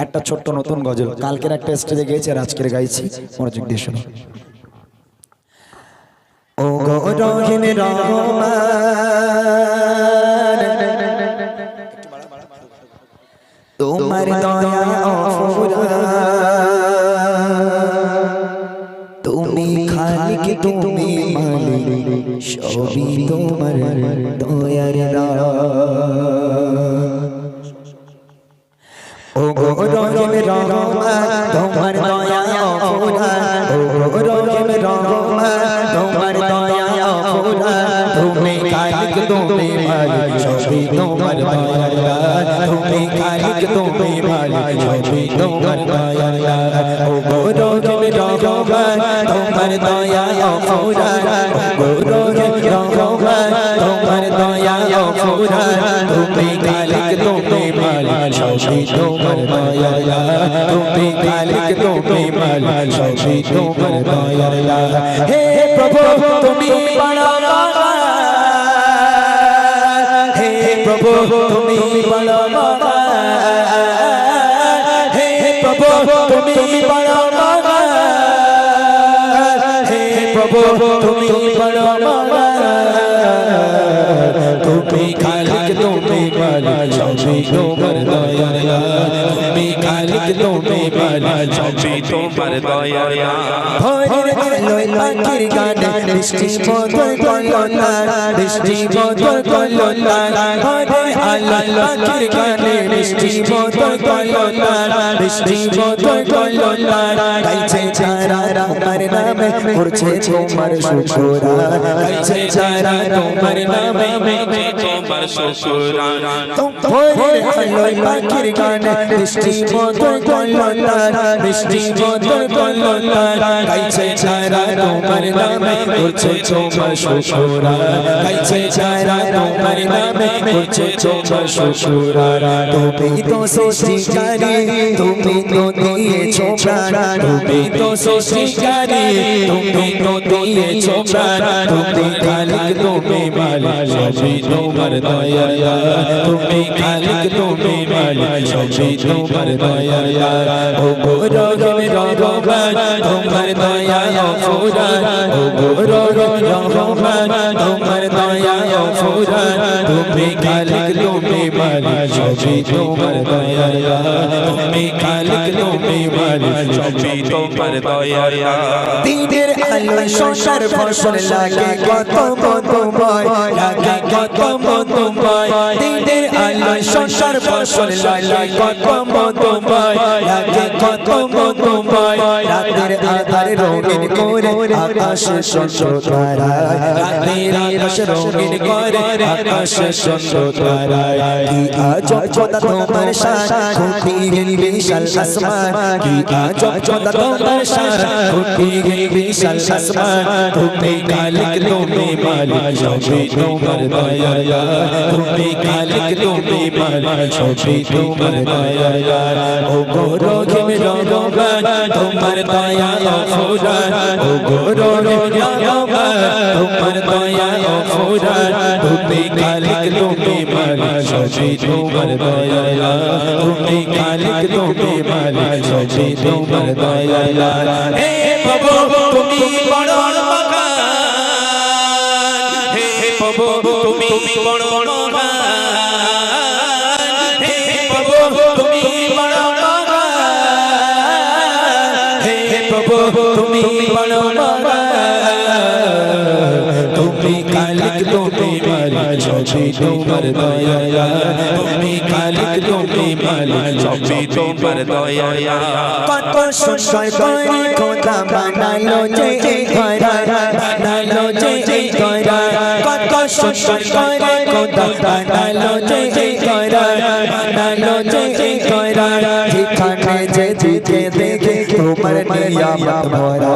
একটা ছোট্ট নতুন গজল কালকের একটা স্টেজে গেয়েছে আর আজকের গাইছি মনোযোগ দিয়ে শোনো। ও গো রহিম রহমান তোমার দয়া অফুরান, তুমি খালিক তুমি মালিক সবই তোমার দয়ার রাত। ও গো রহিম রহমান তোমার দয়া অফুরান, ও গো রহিম রহমান তোমার দয়া অফুরান, তুমি খালিক তুমি মালিক সবই তোমার দয়ার রাত, তুমি খালিক তুমি মালিক সবই তোমার দয়ার রাত। ও গো রহিম রহমান তোমার দয়া অফুরান, ও গো রহিম রহমান তোমার দয়া অফুরান, তুমি খালিক তুমি মালিক সবই তোমার দয়ার রাত, তুমি খালিক তুমি মালিক সবই তোমার দয়ার রাত। হে প্রভু তুমি বড় মহান, হে প্রভু তুমি বড় মহান, হে প্রভু তুমি বড় মহান, হে প্রভু তুমি বড় মহান, তুমি খালিক তুমি মালিক সবই তোমার দয়ার রাত, তুমি খালিক তুমি মালিক সবই তোমার দয়ার রাত। ভোরের আলোয় পাখির গানে বৃষ্টি মধুর কলনা, বৃষ্টি মধুর কলনা, ভোরের আলোয় পাখির গানে বৃষ্টি মধুর কলনা, বৃষ্টি মধুর কলনা, গাইছে যারা তোমার নামে করছে তোমার শুকরান, গাইছে যারা তোমার নামে তোমার শুকরান। ভোরের আলোয় পাখির গানে বৃষ্টি মধুর কলনা, বৃষ্টি মধুর কলনা, গাইছে যারা তোমার নামে করছে তোমার শুকরান, গাইছে যারা তোমার নামে করছে তোমার শুকরান। তুমি তো সৃষ্টিকারী তুমি তো দিয়েছো প্রাণ, তুমি তো সৃষ্টিকারী তুমি তো দিয়েছো প্রাণ, তুমি খালিক তুমি মালিক সবই তোমার দয়ার রাত, তুমি খালিক তুমি মালিক সবই তোমার দয়ার রাত। ও গো রহিম রহমান তোমার দয়া অফুরান, ও গো রহিম রহমান তোমার দয়া অফুরান, তুমি খালিক তুমি মালিক সবই তোমার দয়ার রাত, তুমি খালিক তুমি মালিক সবই তোমার দয়ার রাত। দিনের আলোয় সংসার ফসল লাগে কত মধুময়, লাগে কত মধুময়, দিনের আলোয় সংসার ফসল লাগে কত মধুময়, লাগে কত মধুময়, রাতের আধারে রঙিন করে আকাশে সুন্দর তারা, রাতের আকাশ রঙিন করে আকাশে সুন্দর তারা। কি আজব খোদা তোমার শান খুঁটিয়ে বিশাল আসমান, কি আজব খোদা তোমার শান খুঁটিয়ে বিশাল আসমান, তুমি খালিক তুমি মালিক সবই তোমার দয়ার রাত, তুমি খালিক তুমি মালিক সবই তোমার দয়ার রাত। ও গো রহিম রহমান তোমার দয়া অফুরান, ও গো রহিম রহমান তোমার দয়া অফুরান, তুমি খালিক তুমি মালিক সবই তোমার দয়ার রাত, তুমি খালিক তুমি মালিক সবই তোমার দয়ার রাত। হে প্রভু তুমি বড় মহান, হে প্রভু তুমি বড় মহান, হে প্রভু তুমি বড় মহান, হে প্রভু তুমি বড় মহান, তুমি খালিক তুমি মালিক সবই তোমার দয়ার রাত, তুমি খালিক তুমি মালিক সবই তোমার দয়ার রাত। কত সুন্দর করে খোদা বানালো যে এই ঘর, বানালো যে এই ঘর, কত সুন্দর করে খোদা বানালো যে এই ঘর, বানালো যে এই ঘর, যেখানে যে দিকে দেখে তোমার নিয়ামত ভরা,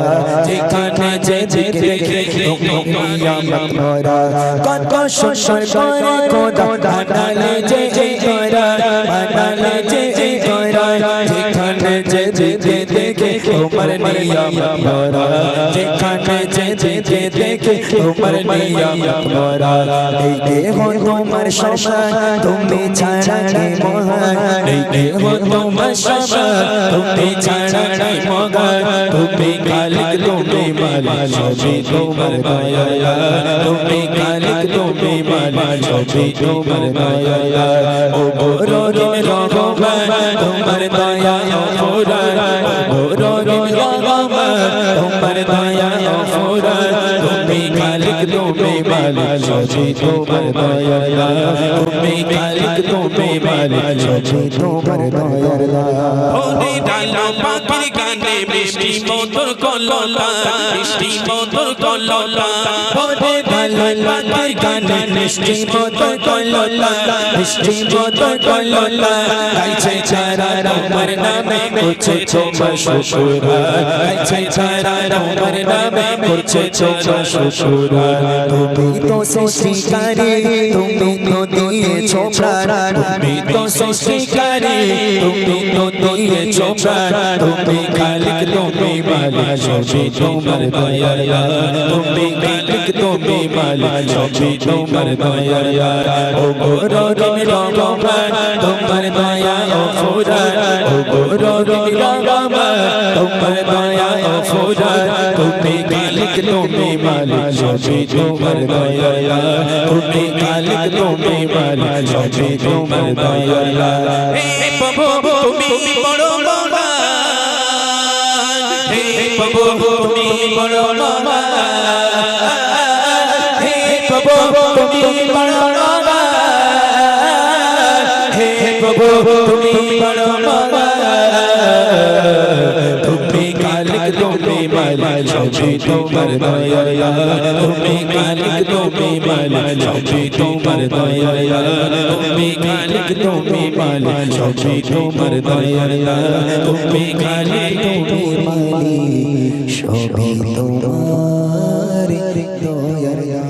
যেখানে যে দিকে দেখে তোমার নিয়ামত ভরা। কত সুন্দর করে খোদা বানালো যে এই ঘর, বানালো যে এই ঘর, যেখানে যেখানে যেতে দেখে তোমার নিয়ামত ভরা যেখানে যেতে দেখে তোমার নিয়ামত ভরা এই দেহ তোমার সমান তুমি ছাড়া কে মহান এই দেহ তোমার সমান তুমি ছাড়া কে মহান তুমি খালিক তুমি মালিক সবই তোমার দয়া তুমি খালিক তুমি মালিক সবই তোমার দয়া ও বড়দিন রহমান তোমার দয়া অফুরান বড়দিন রহমান তোমার দয়া অফুরান তুমি খালিক তুমি মালিক সবই তোমার দয়া তুমি খালিক তুমি মালিক সবই তোমার দয়া ওরে ডালা পাখির গানে মিষ্টি মধুর কলতা মিষ্টি মধুর কলতা ওরে ডালা পাখির গানে মিষ্টি মধুর কলতা মিষ্টি মধুর কলতা গাইছে ছাড়া তোমার নামে করছে তোমার শুকরা গাইছে ছাড়া তোমার নামে করছে তোমার শুকরা তুমি তো সৃষ্টিকারী তুমি তো দিয়েছো প্রাণ তুমি তো সৃষ্টিকারী তুমি তো দিয়েছো প্রাণ তুমি খালিক তুমি মালিক সবই তোমার দয়া তুমি খালিক তুমি মালিক সবই তোমার দয়া ও বড়দিন রহমান তোমার দয়া অফুরান ও বড়দিন রহমান তোমার দয়া অফুরান তুমি খালিক তুমি মালিক সবই তোমার দয়া তুমি খালিক তুমি মালিক সবই তোমার দয়া হে প্রভু তুমি বড় মহান হে প্রভু তুমি বড় মহান হে প্রভু তুমি বড় মহান হে প্রভু তুমি বড় মহান তুমি খালিক তুমি মালিক সবই তোমার দয়া তুমি খালিক তুমি মালিক সবই তোমার দয়া তুমি খালিক তুমি মালিক সবই তোমার দয়া তুমি খালিক তুমি মালিক সবই তোমার দয়া